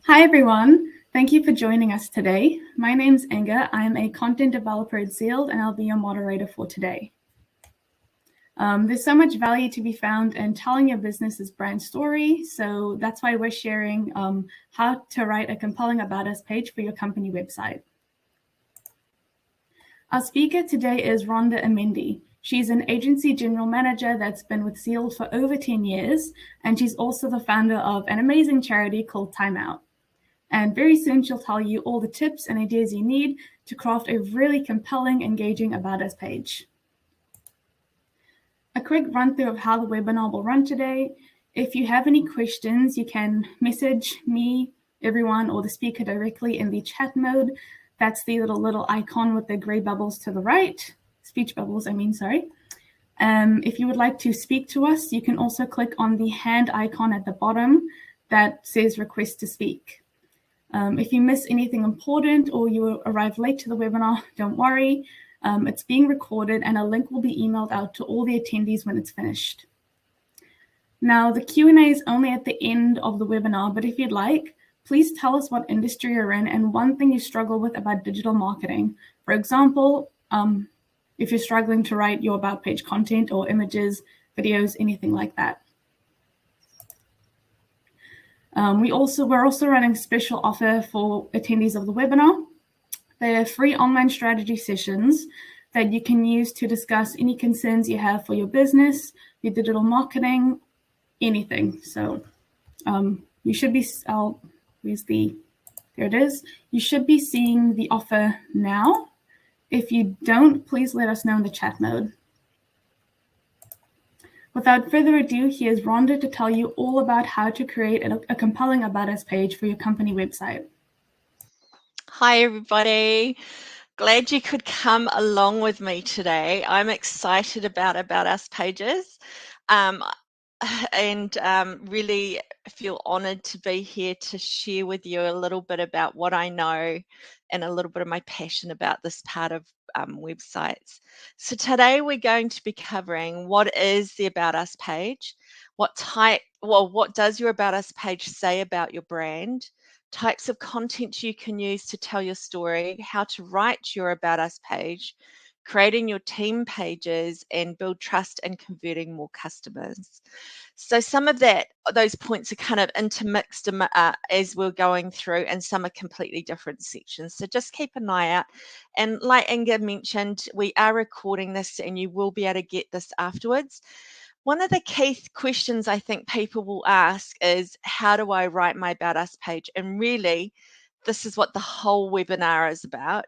Hi, everyone. Thank you for joining us today. My name's Inga. I'm a content developer at Zealed, and I'll be your moderator for today. There's so much value to be found in telling your business's brand story, so that's why we're sharing how to write a compelling About Us page for your company website. Our speaker today is Rhonda Amendi. She's an agency general manager that's been with Zealed for over 10 years, and she's also the founder of an amazing charity called Time Out. And very soon she'll tell you all the tips and ideas you need to craft a really compelling, engaging About Us page. A quick run through of how the webinar will run today. If you have any questions, you can message me, everyone, or the speaker directly in the chat mode. That's the little icon with the gray bubbles to the right. Speech bubbles, sorry. If you would like to speak to us, you can also click on the hand icon at the bottom that says request to speak. If you miss anything important or you arrive late to the webinar, don't worry. It's being recorded and a link will be emailed out to all the attendees when it's finished. Now, the Q&A is only at the end of the webinar, but if you'd like, please tell us what industry you're in and one thing you struggle with about digital marketing. For example, if you're struggling to write your about page content or images, videos, anything like that. We're also running a special offer for attendees of the webinar. They're free online strategy sessions that you can use to discuss any concerns you have for your business, your digital marketing, anything. So you should be, there it is. You should be seeing the offer now. If you don't, please let us know in the chat mode. Without further ado, here's Rhonda to tell you all about how to create a compelling About Us page for your company website. Hi, everybody. Glad you could come along with me today. I'm excited about Us pages and really feel honored to be here to share with you a little bit about what I know and a little bit of my passion about this part of websites. So today we're going to be covering what is the About Us page, what does your About Us page say about your brand, types of content you can use to tell your story, how to write your About Us page, creating your team pages, and build trust and converting more customers. So some of those points are kind of intermixed as we're going through, and some are completely different sections. So just keep an eye out. And like Inga mentioned, we are recording this and you will be able to get this afterwards. One of the key questions I think people will ask is, how do I write my About Us page? And really, this is what the whole webinar is about.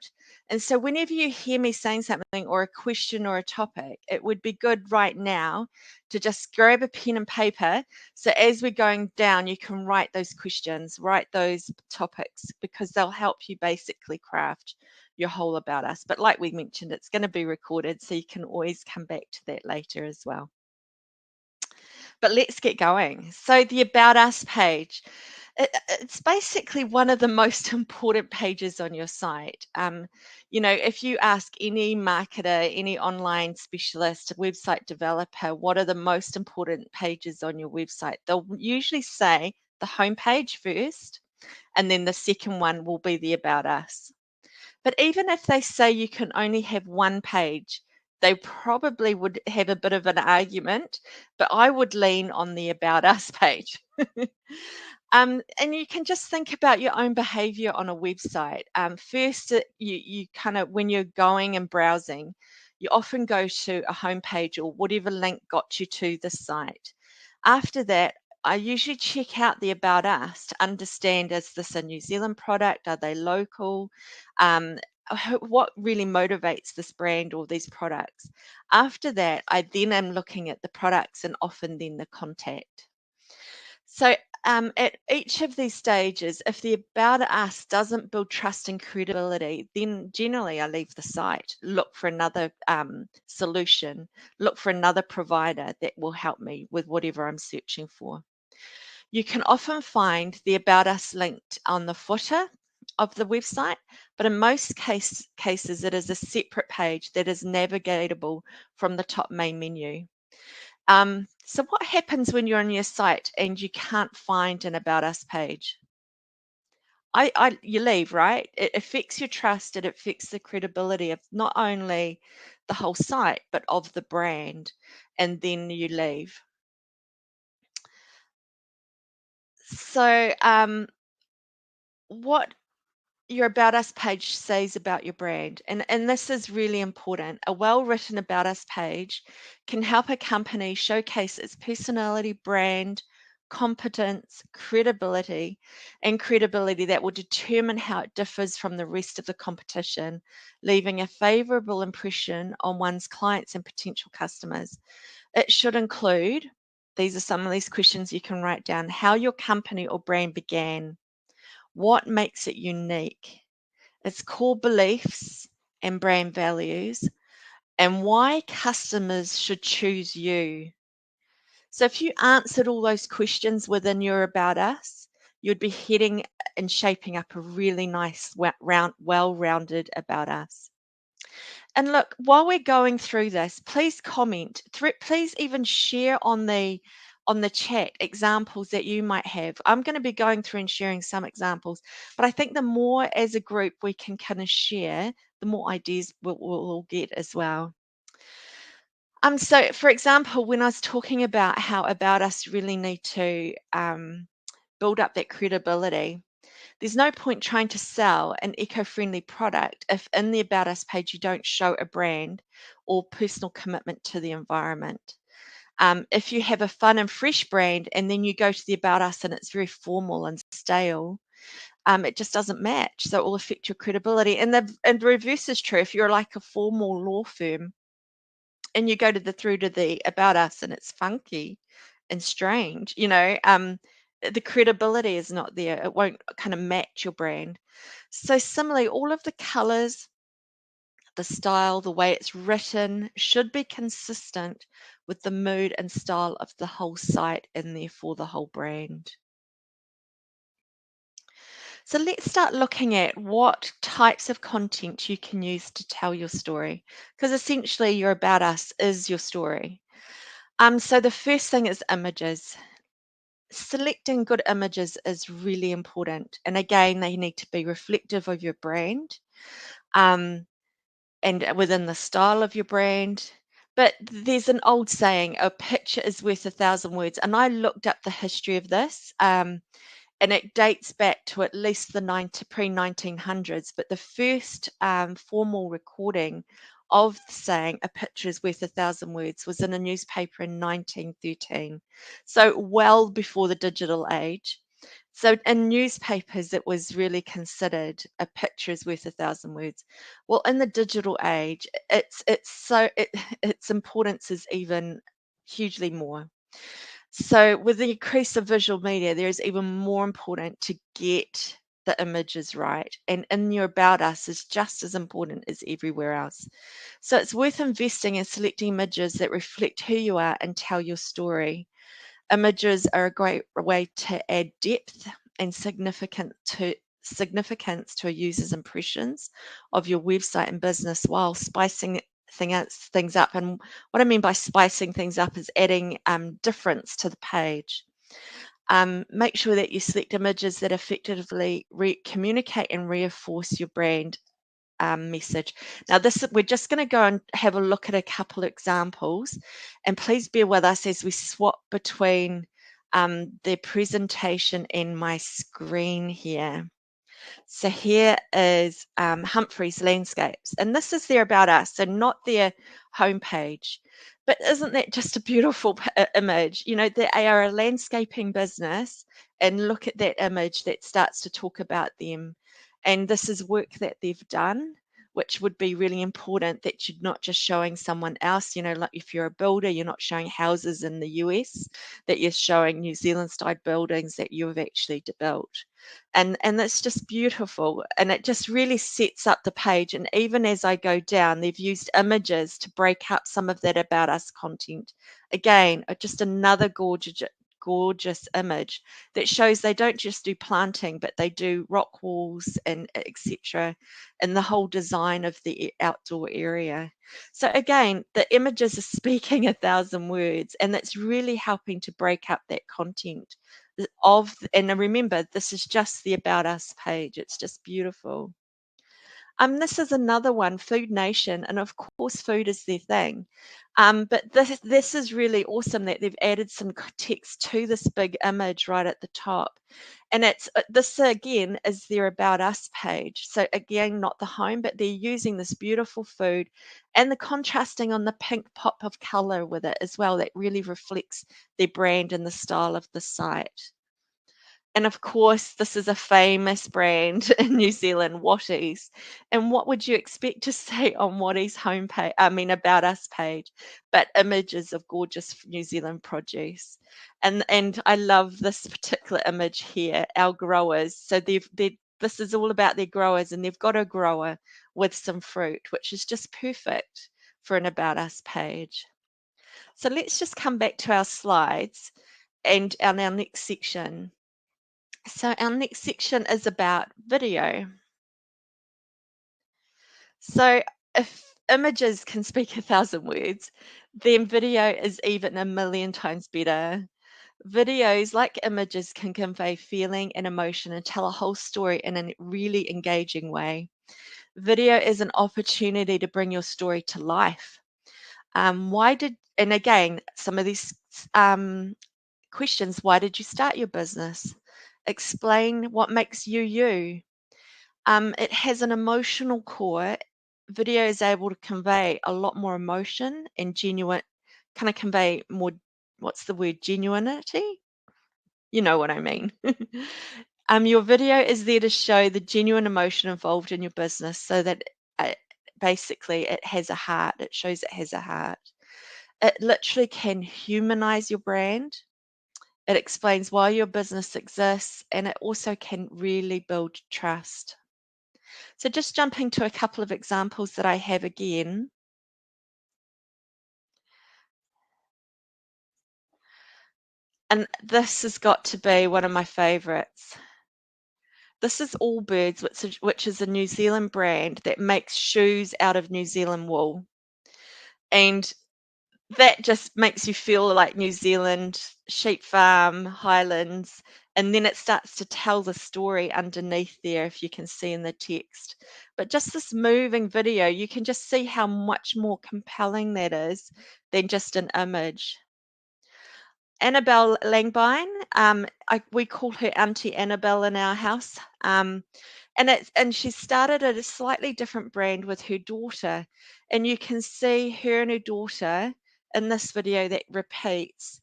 And so whenever you hear me saying something or a question or a topic, it would be good right now to just grab a pen and paper. So as we're going down, you can write those questions, write those topics, because they'll help you basically craft your whole About Us. But like we mentioned, it's going to be recorded, so you can always come back to that later as well. But let's get going. So the About Us page, it's basically one of the most important pages on your site. If you ask any marketer, any online specialist, website developer, what are the most important pages on your website, they'll usually say the homepage first, and then the second one will be the About Us. But even if they say you can only have one page, they probably would have a bit of an argument, but I would lean on the About Us page. And you can just think about your own behavior on a website. First, you kind of, when you're going and browsing, you often go to a homepage or whatever link got you to the site. After that, I usually check out the About Us to understand, is this a New Zealand product? Are they local? What really motivates this brand or these products? After that, I then am looking at the products and often then the contact. So at each of these stages, if the About Us doesn't build trust and credibility, then generally I leave the site, look for another solution, look for another provider that will help me with whatever I'm searching for. You can often find the About Us linked on the footer of the website, but in most cases it is a separate page that is navigatable from the top main menu. So what happens when you're on your site and you can't find an About Us page? you leave, right? It affects your trust, it affects the credibility of not only the whole site, but of the brand, and then you leave. So what your About Us page says about your brand, and this is really important. A well-written About Us page can help a company showcase its personality, brand, competence, credibility, and credibility that will determine how it differs from the rest of the competition, leaving a favorable impression on one's clients and potential customers. It should include, these are some of these questions you can write down: how your company or brand began, what makes it unique, its core beliefs and brand values, and why customers should choose you. So if you answered all those questions within your About Us, you'd be heading and shaping up a really nice, well-rounded About Us. And look, while we're going through this, please comment. Please even share on the chat examples that you might have. I'm going to be going through and sharing some examples, but I think the more as a group we can kind of share, the more ideas we'll get as well. So for example, when I was talking about how About Us really need to build up that credibility, there's no point trying to sell an eco-friendly product if in the About Us page you don't show a brand or personal commitment to the environment. If you have a fun and fresh brand and then you go to the About Us and it's very formal and stale, it just doesn't match. So it will affect your credibility. And the reverse is true. If you're like a formal law firm and you go through to the About Us and it's funky and strange, the credibility is not there. It won't kind of match your brand. So similarly, all of the colors, the style, the way it's written should be consistent with the mood and style of the whole site and therefore the whole brand. So let's start looking at what types of content you can use to tell your story, because essentially your About Us is your story. So the first thing is images. Selecting good images is really important. And again, they need to be reflective of your brand and within the style of your brand. But there's an old saying, a picture is worth 1,000 words. And I looked up the history of this. And it dates back to at least the pre-1900s, but the first formal recording of the saying, a picture is worth 1,000 words, was in a newspaper in 1913, so well before the digital age. So in newspapers, it was really considered a picture is worth 1,000 words. Well, in the digital age, its importance is even hugely more. So with the increase of visual media, there is even more important to get the images right. And in your About Us is just as important as everywhere else. So it's worth investing in selecting images that reflect who you are and tell your story. Images are a great way to add depth and significance to a user's impressions of your website and business while spicing things up. And what I mean by spicing things up is adding difference to the page. Make sure that you select images that effectively communicate and reinforce your brand message. Now, we're just going to go and have a look at a couple of examples, and please bear with us as we swap between the presentation and my screen here. So here is Humphrey's Landscapes, and this is their About Us, so not their homepage. But isn't that just a beautiful image? They are a landscaping business, and look at that image that starts to talk about them. And this is work that they've done, which would be really important, that you're not just showing someone else. Like if you're a builder, you're not showing houses in the US, that you're showing New Zealand style buildings that you have actually built. And that's just beautiful, and it just really sets up the page. And even as I go down, they've used images to break up some of that About Us content. Again, just another gorgeous image that shows they don't just do planting, but they do rock walls and etc., and the whole design of the outdoor area. So again, the images are speaking 1,000 words, and that's really helping to break up that content, and remember, this is just the About Us page. It's just beautiful. This is another one, Food Nation, and of course, food is their thing. But this is really awesome that they've added some text to this big image right at the top. And this again is their About Us page. So again, not the home, but they're using this beautiful food and the contrasting on the pink pop of color with it as well. That really reflects their brand and the style of the site. And of course, this is a famous brand in New Zealand, Watties. And what would you expect to see on Watties' homepage, About Us page, but images of gorgeous New Zealand produce. And I love this particular image here, our growers. So this is all about their growers, and they've got a grower with some fruit, which is just perfect for an About Us page. So let's just come back to our slides and on our next section. So our next section is about video. So if images can speak 1,000 words, then video is even 1,000,000 times better. Videos, like images, can convey feeling and emotion and tell a whole story in a really engaging way. Video is an opportunity to bring your story to life. And again, some of these questions: why did you start your business? Explain what makes you you. It has an emotional core. Video is able to convey a lot more emotion and convey more, what's the word, genuinity? You know what I mean. Your video is there to show the genuine emotion involved in your business, so that basically it has a heart. It shows it has a heart. It literally can humanize your brand. It explains why your business exists, and it also can really build trust. So just jumping to a couple of examples that I have again. And this has got to be one of my favorites. This is Allbirds, which is a New Zealand brand that makes shoes out of New Zealand wool. And that just makes you feel like New Zealand, sheep farm, highlands, and then it starts to tell the story underneath there, if you can see in the text. But just this moving video, you can just see how much more compelling that is than just an image. Annabelle Langbine, we call her Auntie Annabelle in our house. And she started at a slightly different brand with her daughter. And you can see her and her daughter in this video that repeats,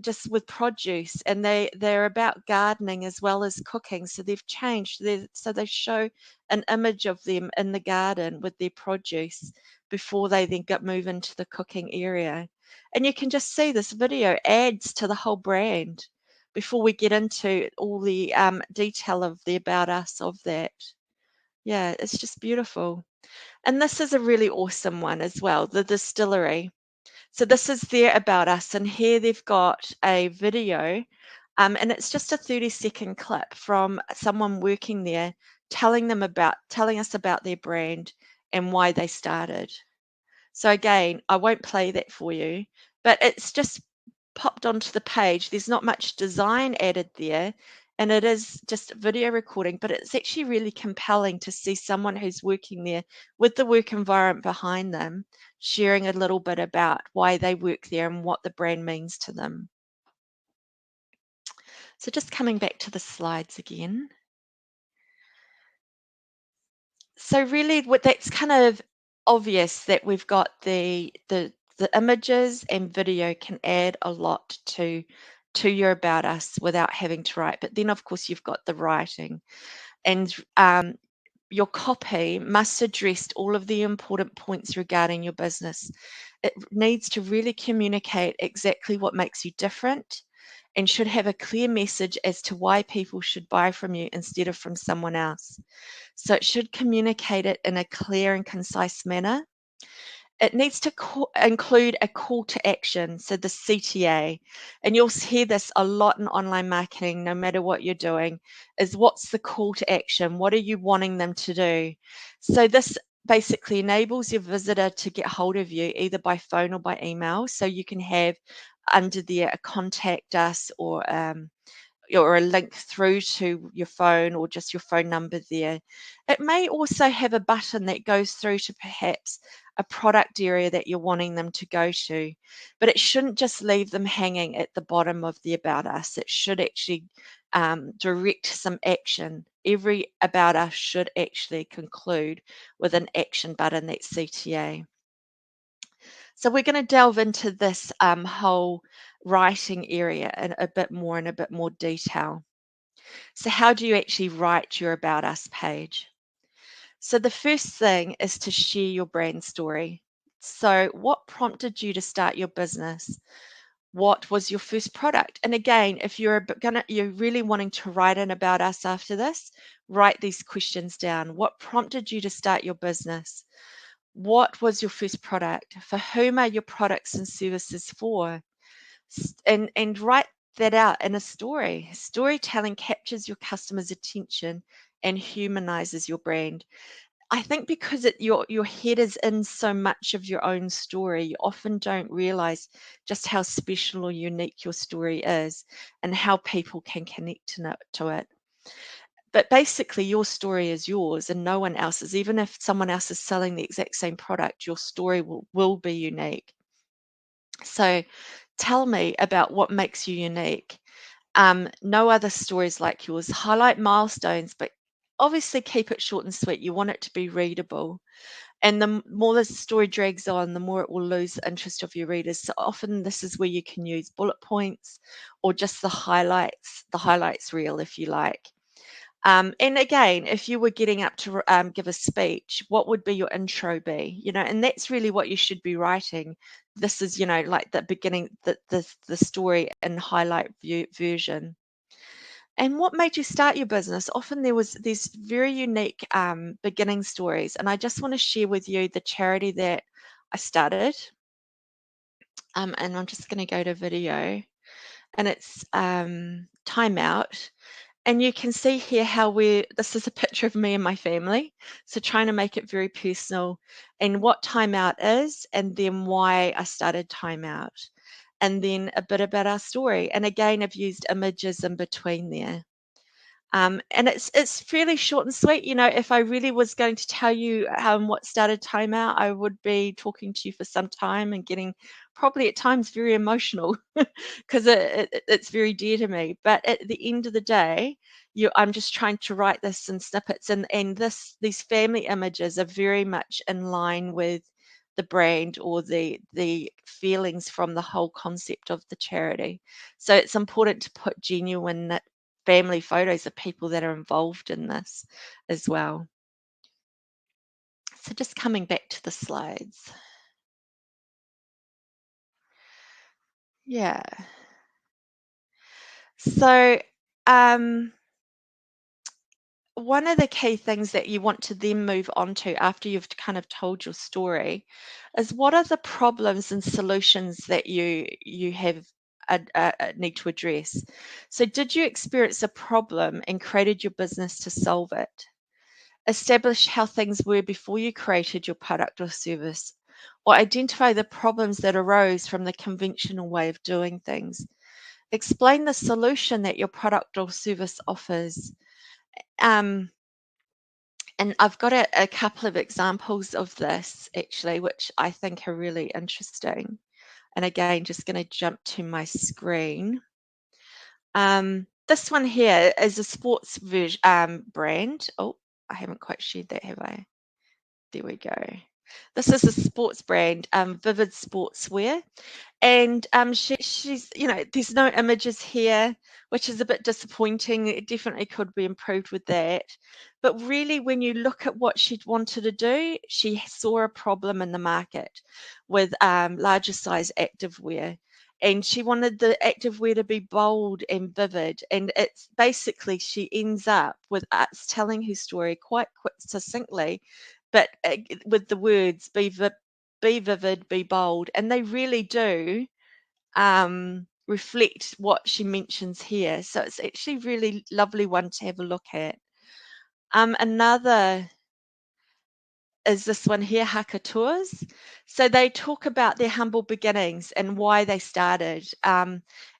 just with produce. And they're about gardening as well as cooking. So they've changed. So they show an image of them in the garden with their produce before they then move into the cooking area. And you can just see this video adds to the whole brand before we get into all the detail of the About Us of that. Yeah, it's just beautiful. And this is a really awesome one as well, the distillery. So this is their About Us, and here they've got a video, and it's just a 30-second clip from someone working there telling us about their brand and why they started. So again, I won't play that for you, but it's just popped onto the page. There's not much design added there, and it is just video recording, but it's actually really compelling to see someone who's working there with the work environment behind them, sharing a little bit about why they work there and what the brand means to them. So just coming back to the slides again. So really, that's kind of obvious that we've got the images and video can add a lot to your About Us without having to write. But then, of course, you've got the writing, and your copy must address all of the important points regarding your business. It needs to really communicate exactly what makes you different, and should have a clear message as to why people should buy from you instead of from someone else. So it should communicate it in a clear and concise manner. It needs to include a call to action, so the CTA. And you'll hear this a lot in online marketing, no matter what you're doing, is what's the call to action? What are you wanting them to do? So this basically enables your visitor to get hold of you either by phone or by email. So you can have under there a contact us or or a link through to your phone or just your phone number there. It may also have a button that goes through to perhaps a product area that you're wanting them to go to, but it shouldn't just leave them hanging at the bottom of the About Us. It should actually direct some action. Every About Us should actually conclude with an action button, that's CTA. So we're going to delve into this whole writing area in a bit more detail. So how do you actually write your About Us page? So the first thing is to share your brand story. So what prompted you to start your business? What was your first product? And again, if you're really wanting to write in About Us after this, write these questions down. What prompted you to start your business? What was your first product? For whom are your products and services for? And write that out in a story. Storytelling captures your customer's attention and humanizes your brand. I think because your head is in so much of your own story, you often don't realize just how special or unique your story is and how people can connect to it. But basically, your story is yours and no one else's. Even if someone else is selling the exact same product, your story will be unique. So tell me about what makes you unique. No other stories like yours. Highlight milestones, but obviously keep it short and sweet. You want it to be readable. And the more the story drags on, the more it will lose the interest of your readers. So often this is where you can use bullet points or just the highlights reel if you like. And again, if you were getting up to give a speech, what would be your intro be? And that's really what you should be writing. This is, like the beginning, the story in highlight version. And what made you start your business? Often there was these very unique beginning stories, and I just want to share with you the charity that I started. And I'm just going to go to video, and it's Time Out. And you can see here how this is a picture of me and my family. So trying to make it very personal and what Time Out is, and then why I started Time Out, and then a bit about our story. And again, I've used images in between there. And it's fairly short and sweet. If I really was going to tell you what started Time Out, I would be talking to you for some time and getting probably at times very emotional because it's very dear to me. But at the end of the day, I'm just trying to write this in snippets, and these family images are very much in line with the brand or the feelings from the whole concept of the charity. So it's important to put genuine family photos of people that are involved in this as well. So just coming back to the slides. Yeah. So one of the key things that you want to then move on to after you've kind of told your story is what are the problems and solutions that you have need to address. So did you experience a problem and created your business to solve it? Establish how things were before you created your product or service, or identify the problems that arose from the conventional way of doing things. Explain the solution that your product or service offers. And I've got a couple of examples of this actually, which I think are really interesting. And again, just going to jump to my screen. This one here is a sports brand. Oh, I haven't quite shared that, have I? There we go. This is a sports brand, Vivid Sportswear. And she's, there's no images here, which is a bit disappointing. It definitely could be improved with that. But really, when you look at what she wanted to do, she saw a problem in the market with larger size activewear. And she wanted the activewear to be bold and vivid. And it's basically, she ends up with us telling her story quite succinctly, but with the words, be vivid, be bold. And they really do reflect what she mentions here. So it's actually a really lovely one to have a look at. Another is this one here, Haka Tours. So they talk about their humble beginnings and why they started.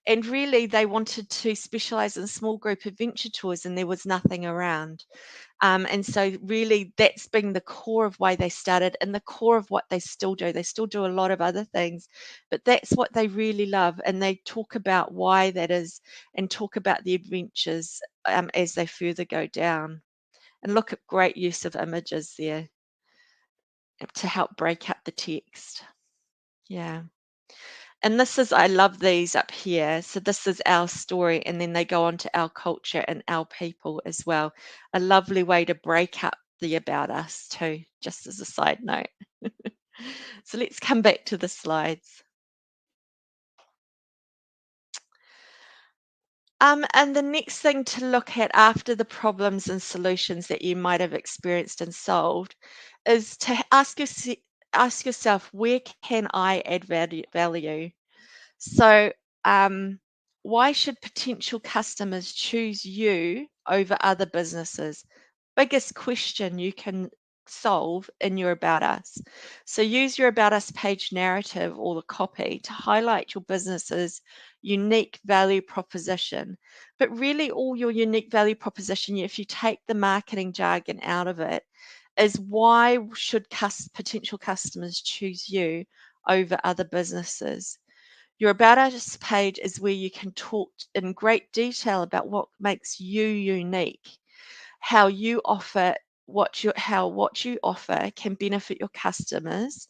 And really, they wanted to specialize in small group adventure tours, and there was nothing around. And so really that's been the core of why they started and the core of what they still do. They still do a lot of other things, but that's what they really love. And they talk about why that is and talk about the adventures as they further go down. And look at great use of images there to help break up the text. Yeah. And this is, I love these up here. So this is our story, and then they go on to our culture and our people as well. A lovely way to break up the about us too, just as a side note. So let's come back to the slides. And the next thing to look at after the problems and solutions that you might have experienced and solved is to ask yourself, where can I add value? So, why should potential customers choose you over other businesses? Biggest question you can solve in your About Us. So, use your About Us page narrative or the copy to highlight your business's unique value proposition. But really, all your unique value proposition, if you take the marketing jargon out of it, is why should potential customers choose you over other businesses? Your About Us page is where you can talk in great detail about what makes you unique, how you offer what you offer can benefit your customers,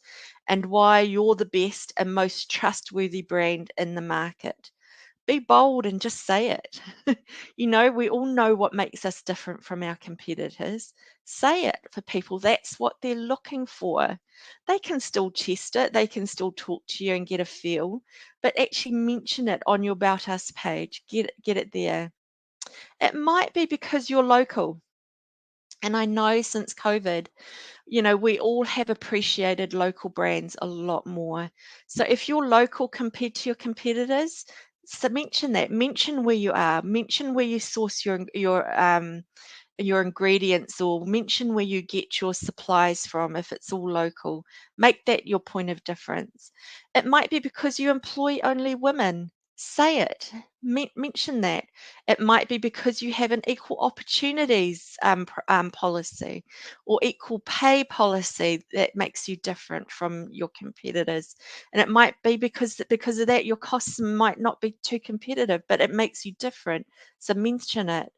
and why you're the best and most trustworthy brand in the market. Be bold and just say it. We all know what makes us different from our competitors. Say it for people. That's what they're looking for. They can still test it, they can still talk to you and get a feel, but actually mention it on your About Us page. Get it there. It might be because you're local. And I know since COVID, we all have appreciated local brands a lot more. So if you're local compared to your competitors, so mention that. Mention where you are. Mention where you source your ingredients, or mention where you get your supplies from if it's all local. Make that your point of difference. It might be because you employ only women. Say it. Mention that. It might be because you have an equal opportunities policy or equal pay policy that makes you different from your competitors. And it might be because of that your costs might not be too competitive, but it makes you different. So mention it.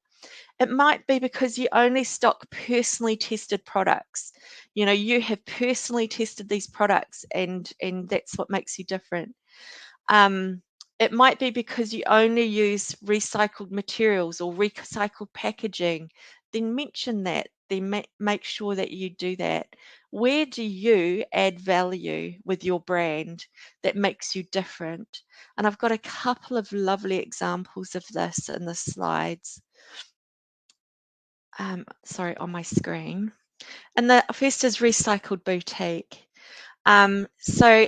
It might be because you only stock personally tested products. You have personally tested these products, and that's what makes you different. It might be because you only use recycled materials or recycled packaging. Then mention that. Then make sure that you do that. Where do you add value with your brand that makes you different? And I've got a couple of lovely examples of this in the slides. Sorry, on my screen. And the first is recycled boutique. So,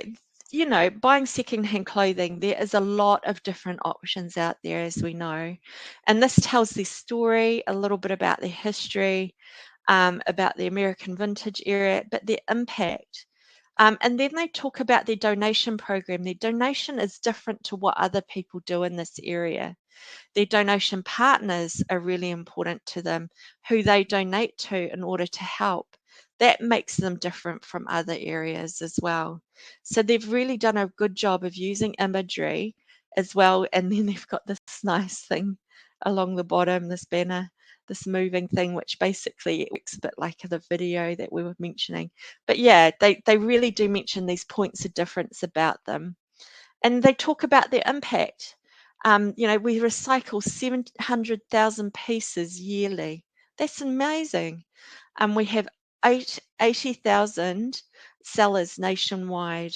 buying secondhand clothing, there is a lot of different options out there, as we know. And this tells their story, a little bit about their history, about the American vintage era, but their impact. And then they talk about their donation program. Their donation is different to what other people do in this area. Their donation partners are really important to them, who they donate to in order to help. That makes them different from other areas as well. So they've really done a good job of using imagery as well. And then they've got this nice thing along the bottom, this banner, this moving thing, which basically looks a bit like the video that we were mentioning. But yeah, they really do mention these points of difference about them. And they talk about their impact. We recycle 700,000 pieces yearly. That's amazing. And we have 80,000 sellers nationwide.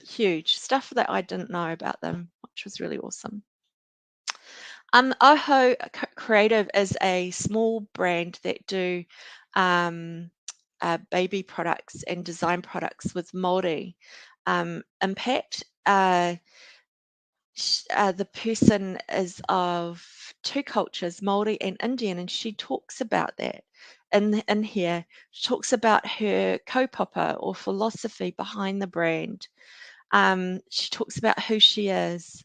Huge stuff that I didn't know about them, which was really awesome. Oho Creative is a small brand that do baby products and design products with Māori impact. The person is of two cultures, Māori and Indian, and she talks about that in here. She talks about her kaupapa or philosophy behind the brand. She talks about who she is.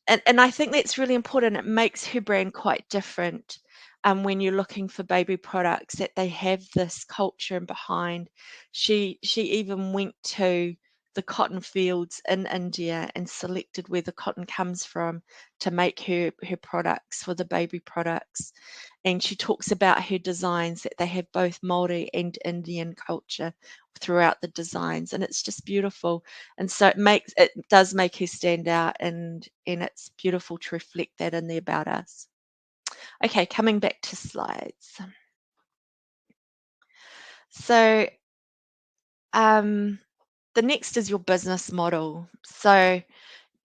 And I think that's really important. It makes her brand quite different when you're looking for baby products, that they have this culture behind. She even went to the cotton fields in India and selected where the cotton comes from to make her products, for the baby products. And she talks about her designs, that they have both Māori and Indian culture throughout the designs, and it's just beautiful. And so it does make her stand out, and it's beautiful to reflect that in the About Us. Okay, coming back to slides. So the next is your business model. So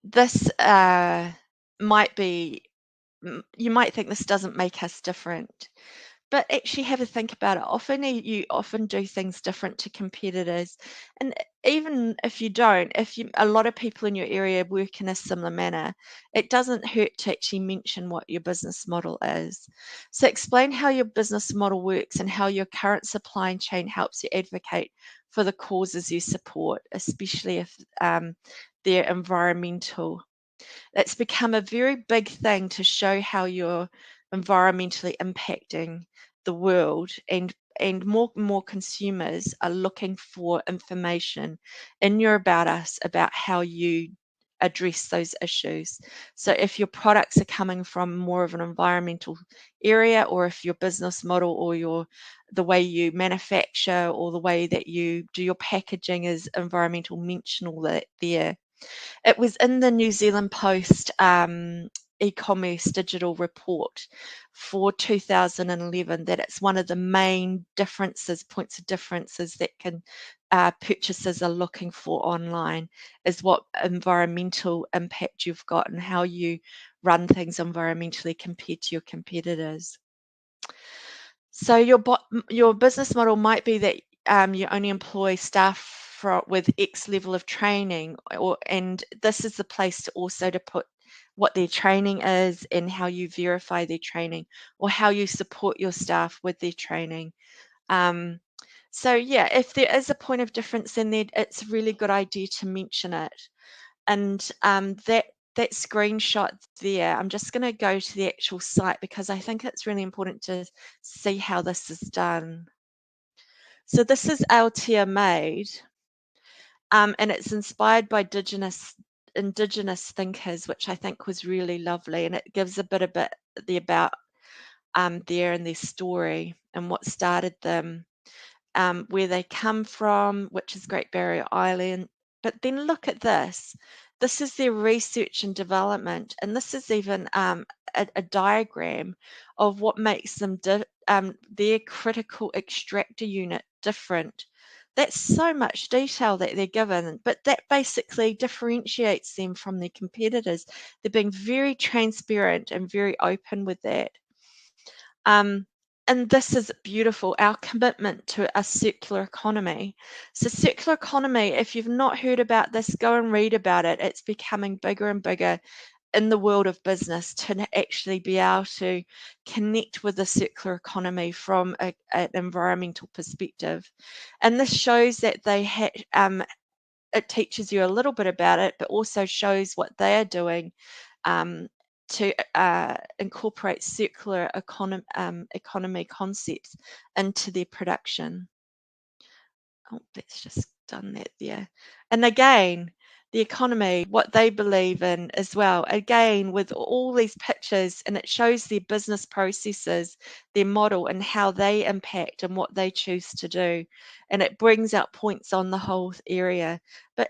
this might be, you might think this doesn't make us different, but actually have a think about it. Often you often do things different to competitors, and even if you don't, a lot of people in your area work in a similar manner, it doesn't hurt to actually mention what your business model is. So explain how your business model works and how your current supply chain helps you advocate for the causes you support, especially if they're environmental. It's become a very big thing to show how you're environmentally impacting the world, and more and more consumers are looking for information in your About Us about how you address those issues. So if your products are coming from more of an environmental area, or if your business model or the way you manufacture or the way that you do your packaging is environmental, mention all that there. It was in the New Zealand Post e-commerce digital report for 2011 that it's one of the main points of differences that purchasers are looking for online, is what environmental impact you've got and how you run things environmentally compared to your competitors. So your business model might be that you only employ staff with X level of training, and this is the place to also to put what their training is and how you verify their training, or how you support your staff with their training. So yeah, if there is a point of difference in there, it's a really good idea to mention it. And that screenshot there, I'm just going to go to the actual site because I think it's really important to see how this is done. So this is Aotea made, and it's inspired by indigenous thinkers, which I think was really lovely, and it gives a bit about there and their story and what started them, where they come from, which is Great Barrier Island. But then look at this. This is their research and development, and this is even a diagram of what makes them their critical extractor unit different. That's so much detail that they're given, but that basically differentiates them from their competitors. They're being very transparent and very open with that. And this is beautiful, our commitment to a circular economy. So circular economy, if you've not heard about this, go and read about it. It's becoming bigger and bigger in the world of business to actually be able to connect with the circular economy from an environmental perspective. And this shows that it teaches you a little bit about it, but also shows what they are doing to incorporate circular economy concepts into their production. Oh, that's just done that there. And again, the economy, what they believe in as well, again, with all these pictures, and it shows their business processes, their model, and how they impact and what they choose to do. And it brings out points on the whole area. But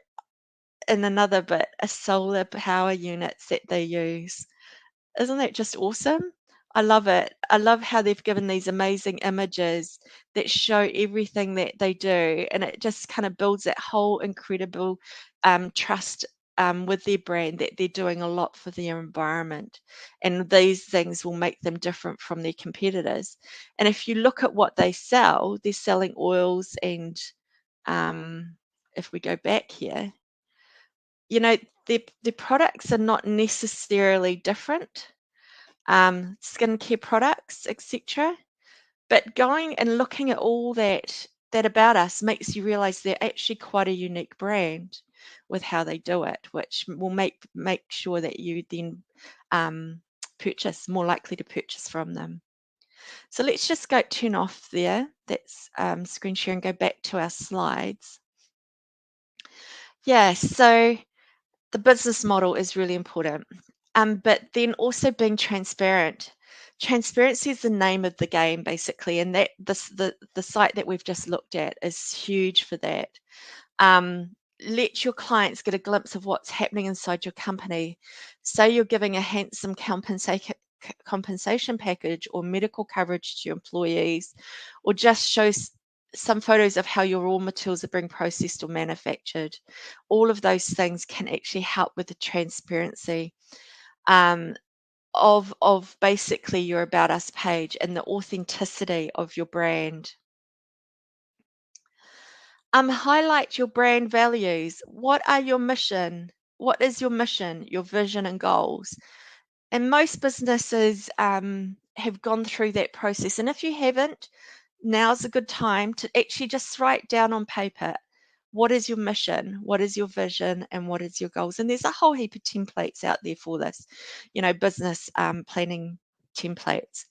in another bit, a solar power units that they use. Isn't that just awesome? I love it. I love how they've given these amazing images that show everything that they do, and it just kind of builds that whole incredible trust with their brand, that they're doing a lot for their environment, and these things will make them different from their competitors. And if you look at what they sell, they're selling oils, and if we go back here, you know, their products are not necessarily different, skincare products, etc. But going and looking at all that About Us makes you realize they're actually quite a unique brand. with how they do it, which will make sure that you then more likely to purchase from them. So let's just turn off there. That's screen share and go back to our slides. Yeah, so the business model is really important, but then also being transparent. Transparency is the name of the game, basically, and that the site that we've just looked at is huge for that. Let your clients get a glimpse of what's happening inside your company. Say you're giving a handsome compensation package or medical coverage to your employees, or just show some photos of how your raw materials are being processed or manufactured. All of those things can actually help with the transparency of basically your About Us page and the authenticity of your brand. Highlight your brand values. What are your mission? What is your mission, your vision and goals? And most businesses have gone through that process. And if you haven't, now's a good time to actually just write down on paper, what is your mission, what is your vision, and what is your goals? And there's a whole heap of templates out there for this, business planning templates.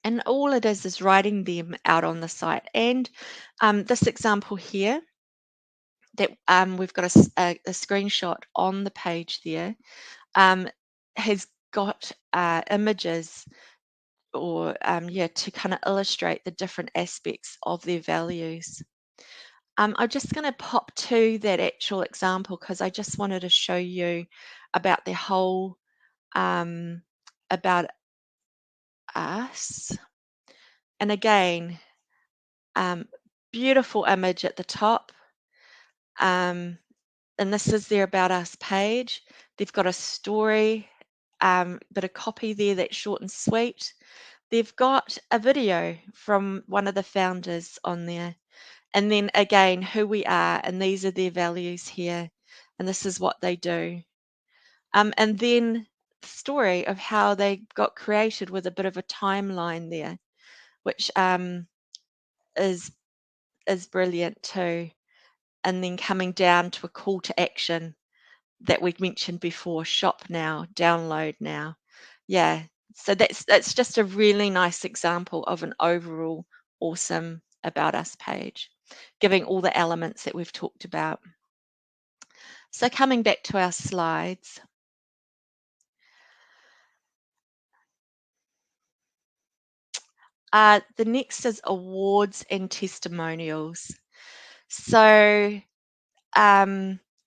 And all it is writing them out on the site. And this example here, that we've got a screenshot on the page there, has got images or to kind of illustrate the different aspects of their values. I'm just going to pop to that actual example because I just wanted to show you about the whole About Us. And again, beautiful image at the top. And this is their About Us page. They've got a story, bit of copy there that's short and sweet. They've got a video from one of the founders on there. And then again, who we are, and these are their values here, and this is what they do. And then the story of how they got created with a bit of a timeline there, which is brilliant too. And then coming down to a call to action that we'd mentioned before: shop now, download now. Yeah, so that's just a really nice example of an overall awesome About Us page, giving all the elements that we've talked about. So coming back to our slides. The next is awards and testimonials. So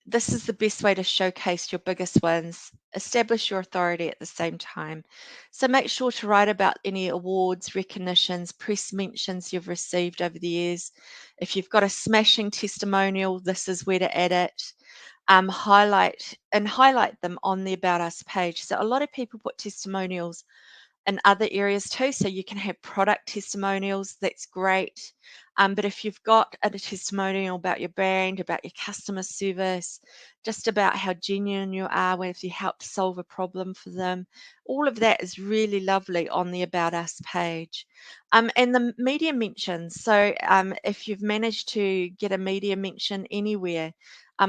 this is the best way to showcase your biggest wins, establish your authority at the same time. So make sure to write about any awards, recognitions, press mentions you've received over the years. If you've got a smashing testimonial, this is where to add it. Highlight them on the About Us page. So a lot of people put testimonials in other areas too. So you can have product testimonials, that's great. But if you've got a testimonial about your brand, about your customer service, just about how genuine you are when if you helped solve a problem for them, all of that is really lovely on the About Us page. And the media mentions. So if you've managed to get a media mention anywhere,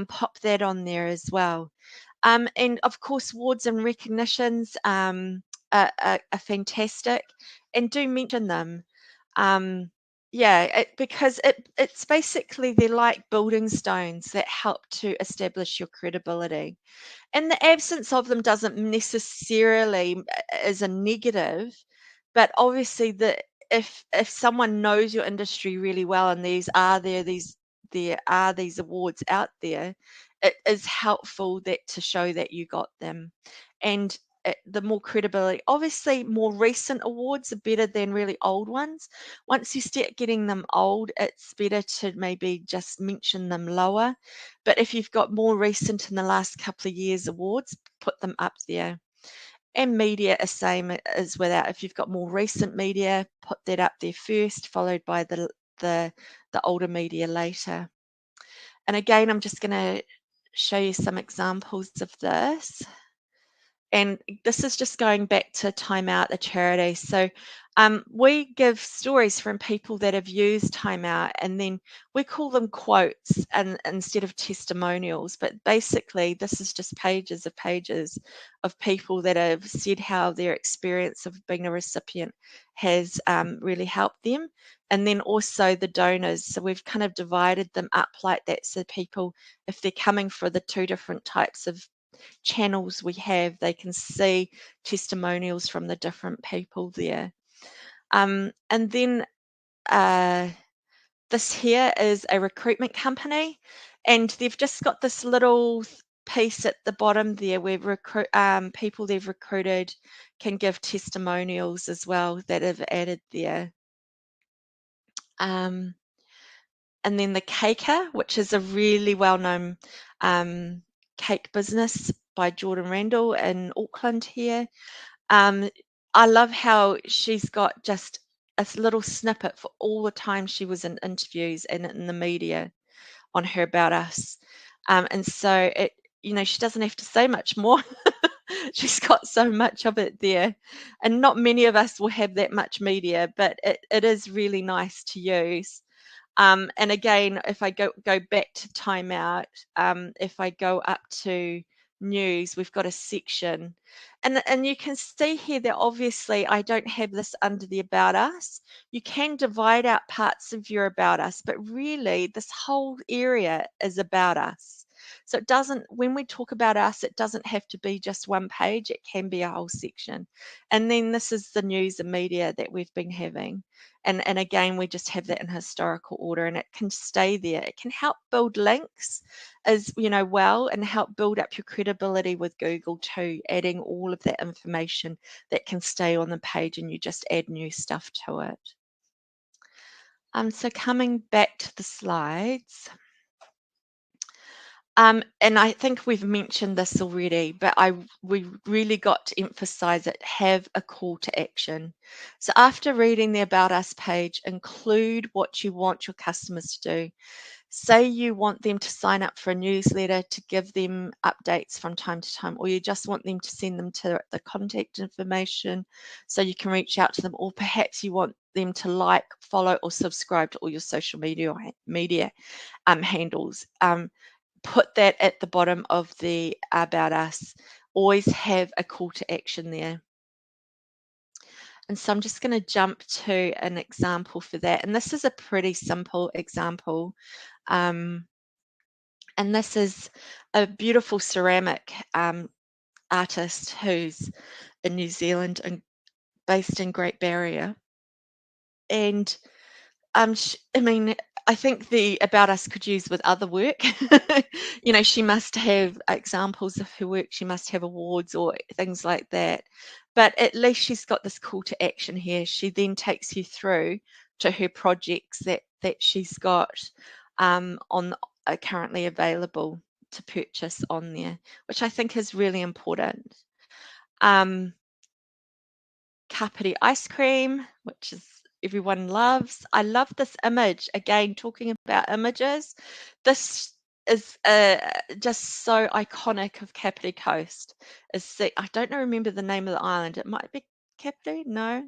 pop that on there as well. And of course, awards and recognitions are fantastic, and do mention them. Because it's basically they're like building stones that help to establish your credibility. And the absence of them doesn't necessarily is a negative, but obviously if someone knows your industry really well and there are these awards out there, it is helpful to show that you got them. And the more credibility, obviously more recent awards are better than really old ones. Once you start getting them old, it's better to maybe just mention them lower. But if you've got more recent in the last couple of years awards, put them up there. And media is same as with that. If you've got more recent media, put that up there first, followed by the older media later. And again, I'm just going to show you some examples of this. And this is just going back to Time Out, a charity. So We give stories from people that have used timeout, and then we call them quotes and instead of testimonials. But basically, this is just pages of people that have said how their experience of being a recipient has really helped them. And then also the donors. So we've kind of divided them up like that. So people, if they're coming for the two different types of channels we have, they can see testimonials from the different people there. And then this here is a recruitment company, and they've just got this little piece at the bottom there where people they've recruited can give testimonials as well that have added there. And then the Caker, which is a really well-known cake business by Jordan Randall in Auckland here. I love how she's got just a little snippet for all the time she was in interviews and in the media on her About Us. And so it, she doesn't have to say much more. She's got so much of it there. And not many of us will have that much media, but it is really nice to use. And again, if I go back to timeout, if I go up to news, we've got a section. And you can see here that obviously I don't have this under the About Us. You can divide out parts of your About Us, but really this whole area is About Us. So it doesn't, when we talk about us, it doesn't have to be just one page, it can be a whole section. And then this is the news and media that we've been having. And again, we just have that in historical order, and it can stay there. It can help build links as well, and help build up your credibility with Google too, adding all of that information that can stay on the page, and you just add new stuff to it. So coming back to the slides. And I think we've mentioned this already, but we really got to emphasize it, have a call to action. So after reading the About Us page, include what you want your customers to do. Say you want them to sign up for a newsletter to give them updates from time to time, or you just want them to send them to the contact information so you can reach out to them, or perhaps you want them to like, follow, or subscribe to all your social media handles. Put that at the bottom of the About Us. Always have a call to action there. And so I'm just going to jump to an example for that. And this is a pretty simple example. And this is a beautiful ceramic artist who's in New Zealand and based in Great Barrier. And I think the About Us could use with other work. She must have examples of her work. She must have awards or things like that. But at least she's got this call to action here. She then takes you through to her projects that she's got currently available to purchase on there, which I think is really important. Kapiti ice cream, which is everyone loves. I love this image. Again, talking about images, this is just so iconic of Kapiti Coast. I don't remember the name of the island. It might be Kapiti. No,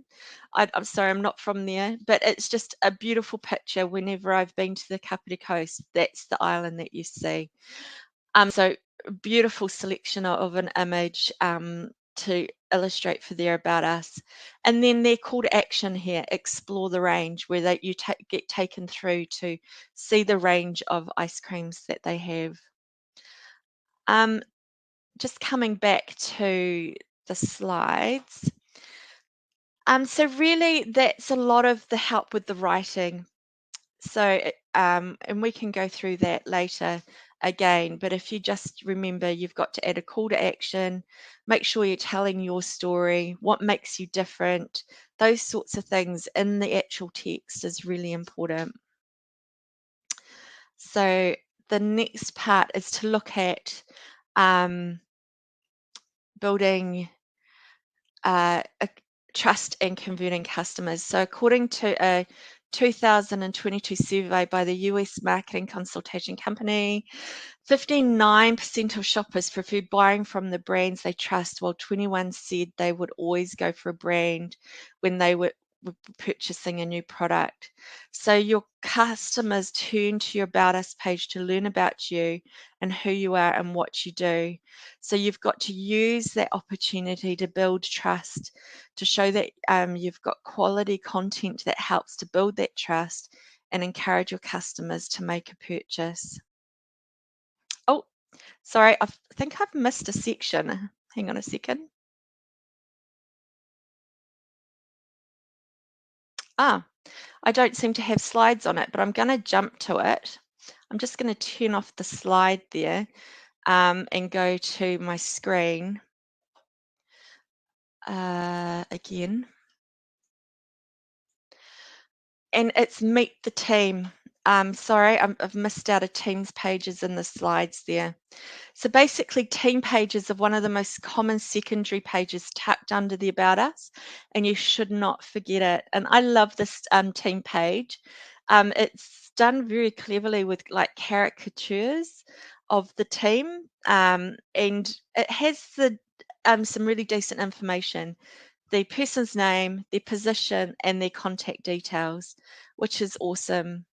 I'm sorry, I'm not from there. But it's just a beautiful picture. Whenever I've been to the Kapiti Coast, that's the island that you see. So beautiful selection of an image to illustrate for their About Us. And then their call to action here, explore the range, where you get taken through to see the range of ice creams that they have. Just coming back to the slides. So really that's a lot of the help with the writing. So, and we can go through that later again, but if you just remember, you've got to add a call to action, make sure you're telling your story, what makes you different, those sorts of things in the actual text is really important. So the next part is to look at building a trust and converting customers. So according to a 2022 survey by the US marketing consultation company, 59% of shoppers prefer buying from the brands they trust, while 21% said they would always go for a brand when they purchasing a new product. So your customers turn to your About Us page to learn about you and who you are and what you do. So you've got to use that opportunity to build trust, to show that you've got quality content that helps to build that trust and encourage your customers to make a purchase. Oh, sorry, I think I've missed a section. Hang on a second. I don't seem to have slides on it, but I'm going to jump to it. I'm just going to turn off the slide there and go to my screen again. And it's Meet the Team. Sorry, I've missed out a Teams pages in the slides there. So basically, team pages are one of the most common secondary pages tucked under the About Us, and you should not forget it. And I love this team page. It's done very cleverly with like caricatures of the team, and it has some really decent information: the person's name, their position, and their contact details, which is awesome.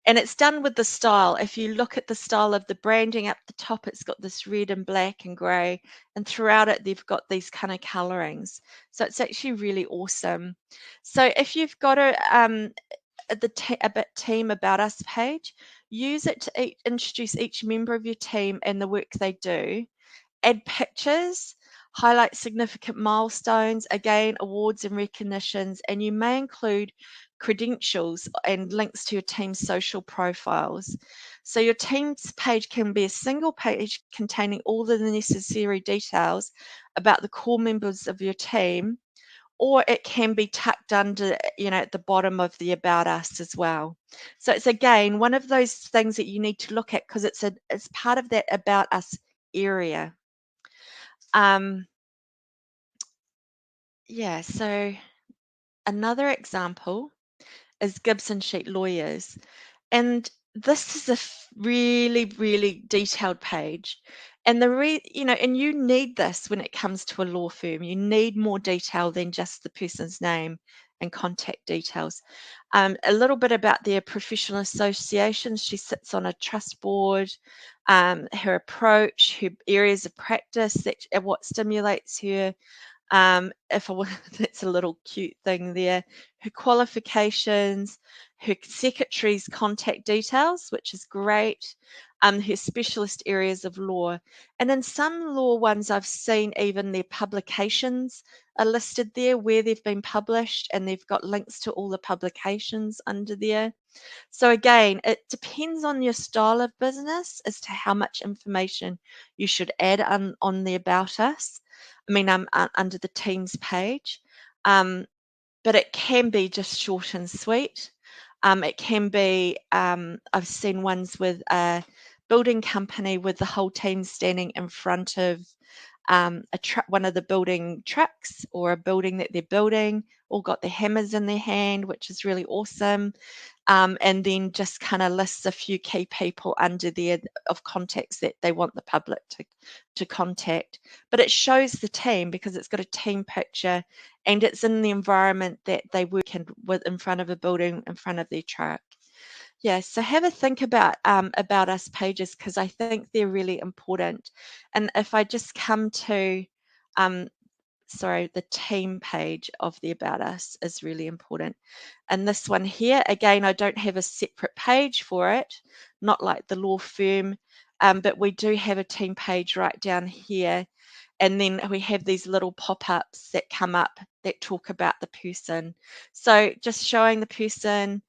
And it's done with the style. If you look at the style of the branding up the top, it's got this red and black and grey, and throughout it, they've got these kind of colorings. So it's actually really awesome. So if you've got a team About Us page, use it to introduce each member of your team and the work they do. Add pictures, highlight significant milestones, again, awards and recognitions, and you may include credentials and links to your team's social profiles. So your team's page can be a single page containing all the necessary details about the core members of your team, or it can be tucked under, at the bottom of the About Us as well. So it's, again, one of those things that you need to look at because it's part of that About Us area. Yeah, so another example is Gibson Sheet Lawyers. And this is a really, really detailed page. And and you need this when it comes to a law firm. You need more detail than just the person's name and contact details. A little bit about their professional associations. She sits on a trust board, her approach, her areas of practice, what stimulates her. That's a little cute thing there. Her qualifications, her secretary's contact details, which is great. Her specialist areas of law. And in some law ones, I've seen even their publications are listed there, where they've been published, and they've got links to all the publications under there. So again, it depends on your style of business as to how much information you should add on the About Us. I mean, under the Teams page. But it can be just short and sweet. It can be, I've seen ones with a building company with the whole team standing in front of one of the building trucks or a building that they're building, all got their hammers in their hand, which is really awesome. And then just kind of lists a few key people under there of contacts that they want the public to contact. But it shows the team because it's got a team picture and it's in the environment that they work in front of a building, in front of their truck. Yeah, so have a think about Us pages because I think they're really important. And if I just come to, the team page of the About Us is really important. And this one here, again, I don't have a separate page for it, not like the law firm, but we do have a team page right down here. And then we have these little pop-ups that come up that talk about the person. So just showing the person,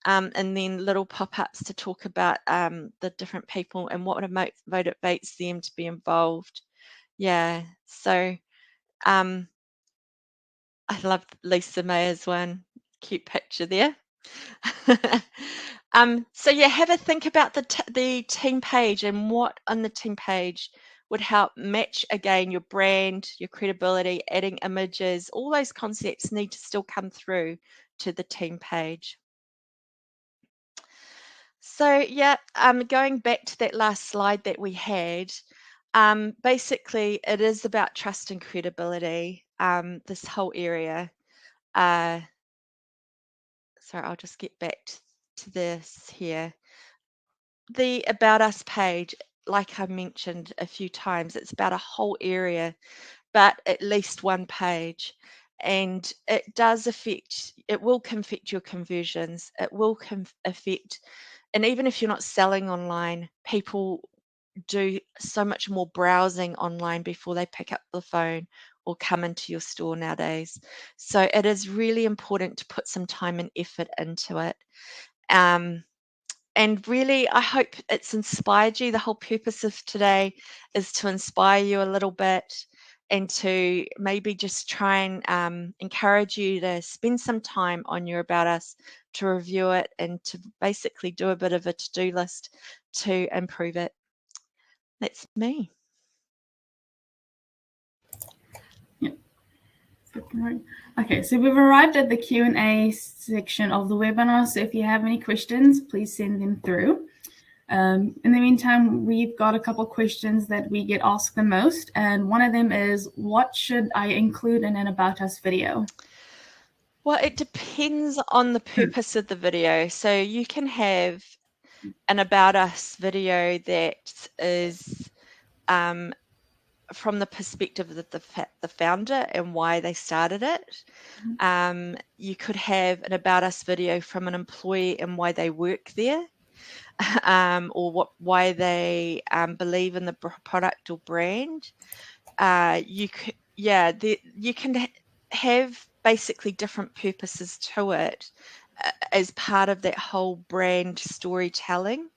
and then little pop-ups to talk about the different people and what motivates them to be involved. Yeah, so I love Lisa Mayer's one. Cute picture there. So yeah, have a think about the team page and what on the team page would help match, again, your brand, your credibility, adding images. All those concepts need to still come through to the team page. So yeah, going back to that last slide that we had, basically it is about trust and credibility, this whole area. sorry, I'll just get back to this here. The About Us page, like I mentioned a few times, it's about a whole area, but at least one page. And it will affect your conversions. It will affect, and even if you're not selling online, people do so much more browsing online before they pick up the phone or come into your store nowadays. So it is really important to put some time and effort into it. And really, I hope it's inspired you. The whole purpose of today is to inspire you a little bit and to maybe just try and encourage you to spend some time on your About Us, to review it, and to basically do a bit of a to-do list to improve it. That's me. Okay, so we've arrived at the Q&A section of the webinar. So if you have any questions, please send them through. In the meantime, we've got a couple questions that we get asked the most. And one of them is, what should I include in an About Us video? Well, it depends on the purpose of the video. So you can have an About Us video that is from the perspective of the founder and why they started it. You could have an About Us video from an employee and why they work there, or why they believe in the product or brand. You can have basically different purposes to it as part of that whole brand storytelling.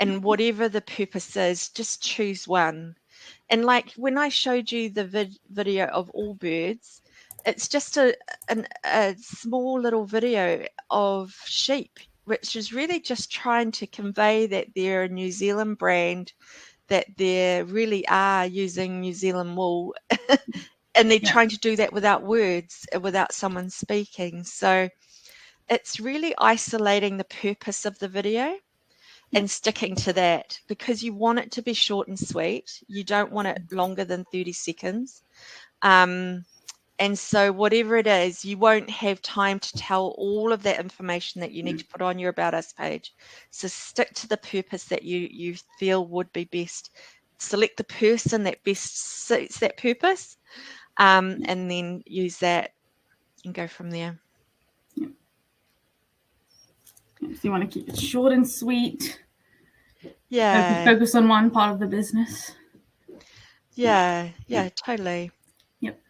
And whatever the purpose is, just choose one. And like when I showed you the video of Allbirds, it's just a small little video of sheep, which is really just trying to convey that they're a New Zealand brand, that they really are using New Zealand wool, and they're trying to do that without words, without someone speaking. So it's really isolating the purpose of the video and sticking to that, because you want it to be short and sweet. You don't want it longer than 30 seconds. And so whatever it is, you won't have time to tell all of that information that you need to put on your About Us page. So stick to the purpose that you feel would be best. Select the person that best suits that purpose, and then use that and go from there. So you want to keep it short and sweet. Yeah. Focus on one part of the business. Yeah, totally. Yep.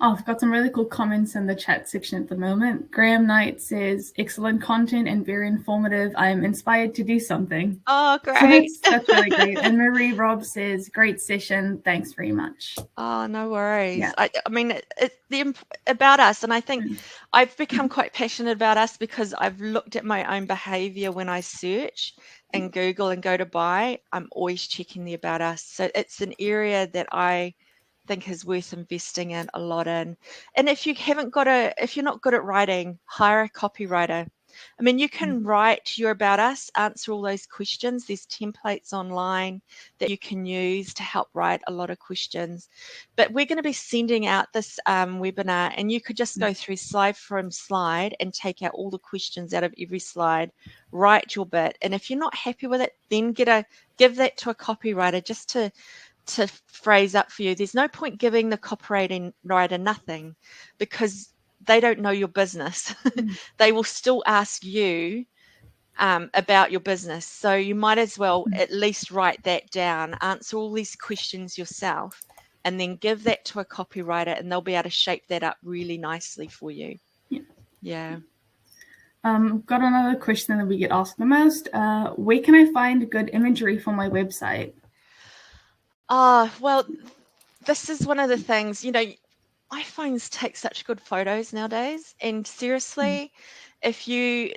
Oh, I've got some really cool comments in the chat section at the moment. Graham Knight says, excellent content and very informative. I am inspired to do something. Oh, great. So that's really great. And Marie Robb says, great session. Thanks very much. Oh, no worries. Yeah. I mean, the About Us, and I think I've become quite passionate about us because I've looked at my own behavior when I search and Google and go to buy. I'm always checking the About Us. So it's an area that I think is worth investing in a lot in. And if you're not good at writing, hire a copywriter. I mean, you can write your About Us, answer all those questions. There's templates online that you can use to help write a lot of questions. But we're going to be sending out this webinar, and you could just go through slide from slide and take out all the questions out of every slide, write your bit. And if you're not happy with it, then give that to a copywriter just to phrase up for you. There's no point giving the copywriter nothing, because they don't know your business. They will still ask you about your business. So you might as well at least write that down, answer all these questions yourself, and then give that to a copywriter, and they'll be able to shape that up really nicely for you. Yeah. Got another question that we get asked the most. Where can I find good imagery for my website? Well, this is one of the things, iPhones take such good photos nowadays, and seriously, if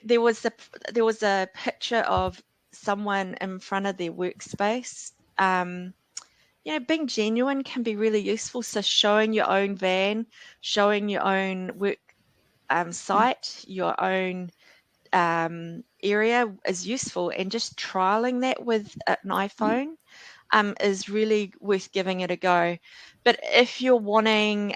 there was a picture of someone in front of their workspace, being genuine can be really useful. So showing your own van, showing your own work site, your own area is useful, and just trialing that with an iPhone is really worth giving it a go. But if you're wanting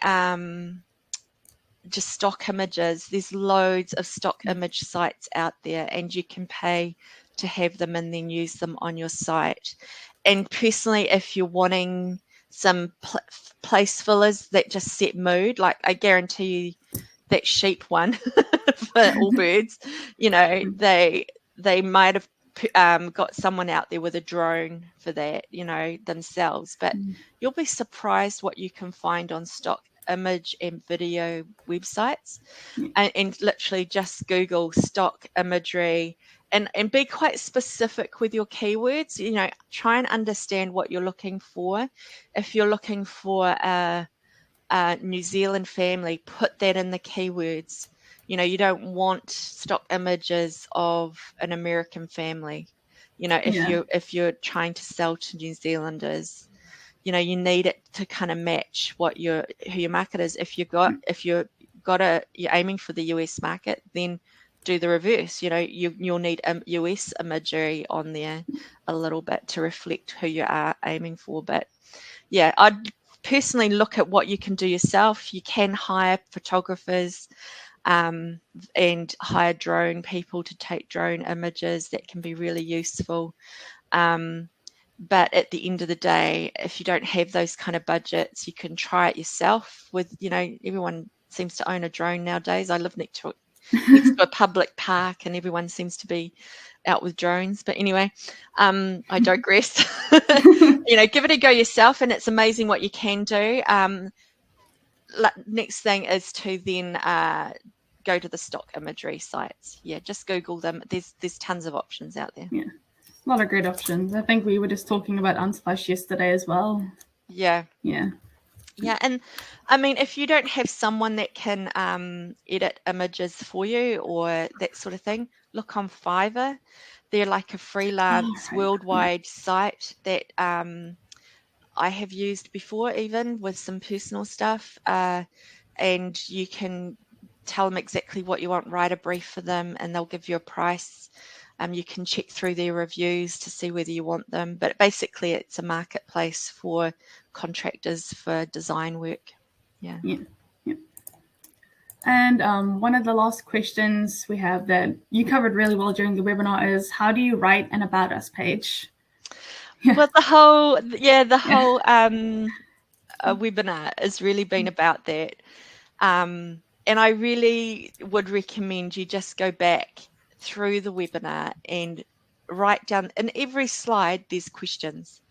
just stock images. There's loads of stock image sites out there, and you can pay to have them and then use them on your site. And personally, if you're wanting some place fillers that just set mood, like I guarantee you that sheep one for all birds, you know, they might have got someone out there with a drone for that, you know, themselves. But you'll be surprised what you can find on stock image and video websites. And literally just Google stock imagery and be quite specific with your keywords. You know, try and understand what you're looking for. If you're looking for a New Zealand family, put that in the keywords. You know, you don't want stock images of an American family. You know, if you're trying to sell to New Zealanders, you know, you need it to kind of match what who your market is. If you're aiming for the US market, then do the reverse. You know, you'll need US imagery on there a little bit to reflect who you are aiming for. But yeah, I'd personally look at what you can do yourself. You can hire photographers and hire drone people to take drone images. That can be really useful. But at the end of the day, if you don't have those kind of budgets, you can try it yourself with, you know, everyone seems to own a drone nowadays. I live next to a public park and everyone seems to be out with drones. But anyway, I digress. You know, give it a go yourself, and it's amazing what you can do. Next thing is to then go to the stock imagery sites. Yeah, just Google them. There's tons of options out there. Yeah, a lot of great options. I think we were just talking about Unsplash yesterday as well. Yeah. Yeah. Yeah, and I mean, if you don't have someone that can edit images for you or that sort of thing, look on Fiverr. They're like a freelance worldwide site that I have used before, even with some personal stuff. And you can tell them exactly what you want, write a brief for them, and they'll give you a price. You can check through their reviews to see whether you want them. But basically, it's a marketplace for contractors for design work. Yeah. And one of the last questions we have that you covered really well during the webinar is, how do you write an About Us page? Well, the whole webinar has really been about that. And I really would recommend you just go back through the webinar and write down, in every slide there's questions,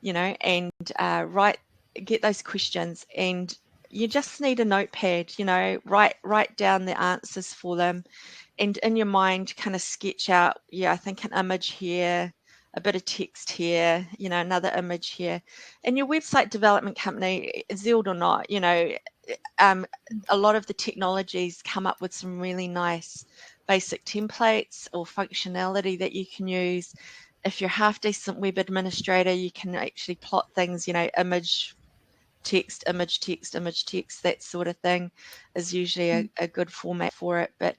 you know, and get those questions, and you just need a notepad, you know, write down the answers for them, and in your mind kind of sketch out, yeah, I think an image here, a bit of text here, you know, another image here. And your website development company, Zeld or not, you know, a lot of the technologies come up with some really nice basic templates or functionality that you can use. If you're half decent web administrator, you can actually plot things, you know, image, text, image, text, image, text, that sort of thing is usually a good format for it. But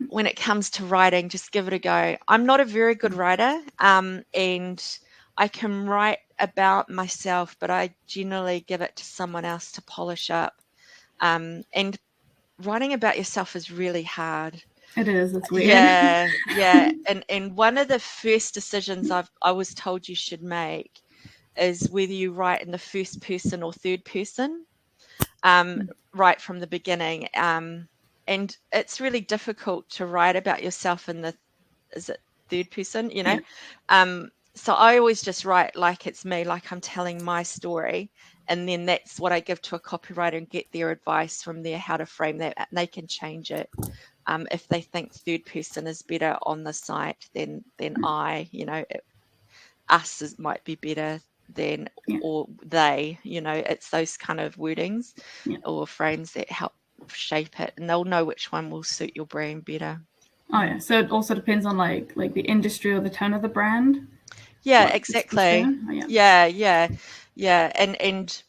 when it comes to writing, just give it a go. I'm not a very good writer, and I can write about myself, but I generally give it to someone else to polish up. And writing about yourself is really hard. It is. It's weird. Yeah. And one of the first decisions I was told you should make is whether you write in the first person or third person, right from the beginning. And it's really difficult to write about yourself in is it third person, you know? Yeah. So I always just write like it's me, like I'm telling my story. And then that's what I give to a copywriter and get their advice from there, how to frame that. And they can change it. If they think third person is better on the site than I, you know, us might be better than, or they, you know, it's those kind of wordings or frames that help shape it, and they'll know which one will suit your brand better. Oh yeah, so it also depends on like the industry or the tone of the brand. Yeah, exactly. Yeah. And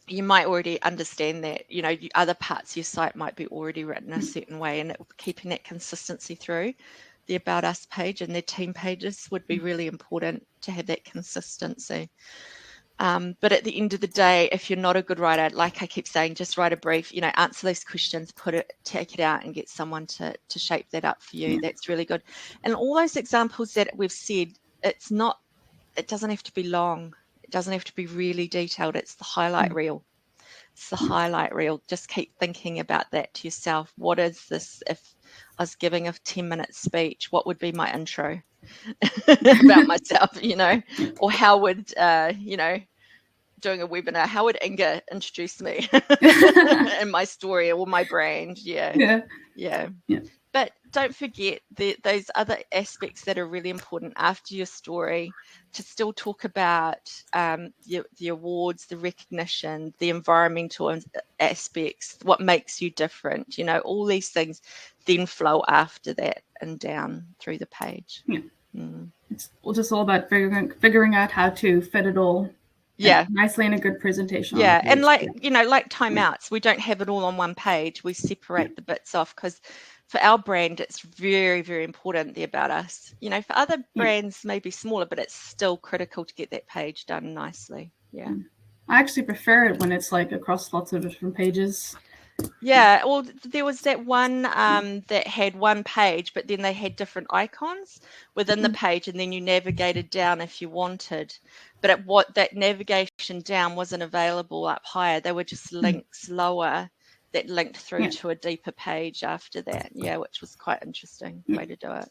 you might already understand that, you know, other parts of your site might be already written a certain way, and keeping that consistency through the About Us page and their team pages would be really important to have that consistency. But at the end of the day, if you're not a good writer, like I keep saying, just write a brief, answer those questions, take it out and get someone to shape that up for you. Yeah. That's really good. And all those examples that we've said, it doesn't have to be long. It doesn't have to be really detailed. It's the highlight reel. It's the highlight reel. Just keep thinking about that to yourself. What is this? If I was giving a 10-minute speech, what would be my intro about myself, or how would, doing a webinar, how would Inga introduce me and my story or my brand? Yeah. But don't forget those other aspects that are really important after your story, to still talk about the awards, the recognition, the environmental aspects, what makes you different, all these things then flow after that and down through the page. It's just all about figuring out how to fit it all nicely in a good presentation. And like timeouts, we don't have it all on one page. We separate the bits off, because for our brand, it's very, very important, the about us. For other brands, maybe smaller, but it's still critical to get that page done nicely. I actually prefer it when it's like across lots of different pages. Well, there was that one that had one page, but then they had different icons within the page, and then you navigated down if you wanted. But that navigation down wasn't available up higher. They were just links lower that linked through to a deeper page after that. Which was quite interesting way to do it.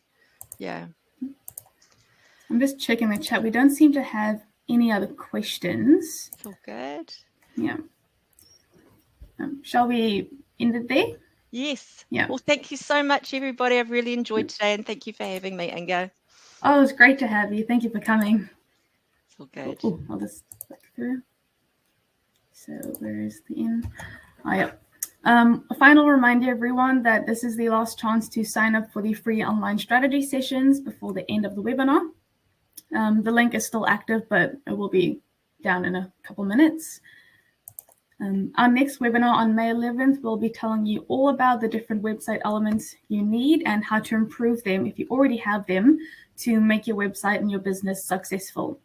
I'm just checking the chat. We don't seem to have any other questions. It's all good. Shall we end it there? Yes. Well, thank you so much, everybody. I've really enjoyed today, and thank you for having me, Inga. Oh, it was great to have you. Thank you for coming. It's all good. I'll just click through. So where is the end? A final reminder, everyone, that this is the last chance to sign up for the free online strategy sessions before the end of the webinar. The link is still active, but it will be down in a couple minutes. Our next webinar on May 11th will be telling you all about the different website elements you need and how to improve them, if you already have them, to make your website and your business successful.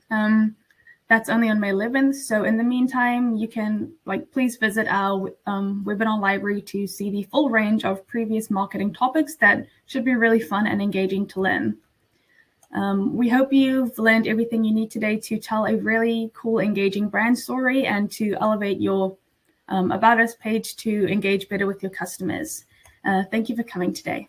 That's only on May 11th. So in the meantime, you can please visit our webinar library to see the full range of previous marketing topics that should be really fun and engaging to learn. We hope you've learned everything you need today to tell a really cool, engaging brand story and to elevate your About Us page to engage better with your customers. Thank you for coming today.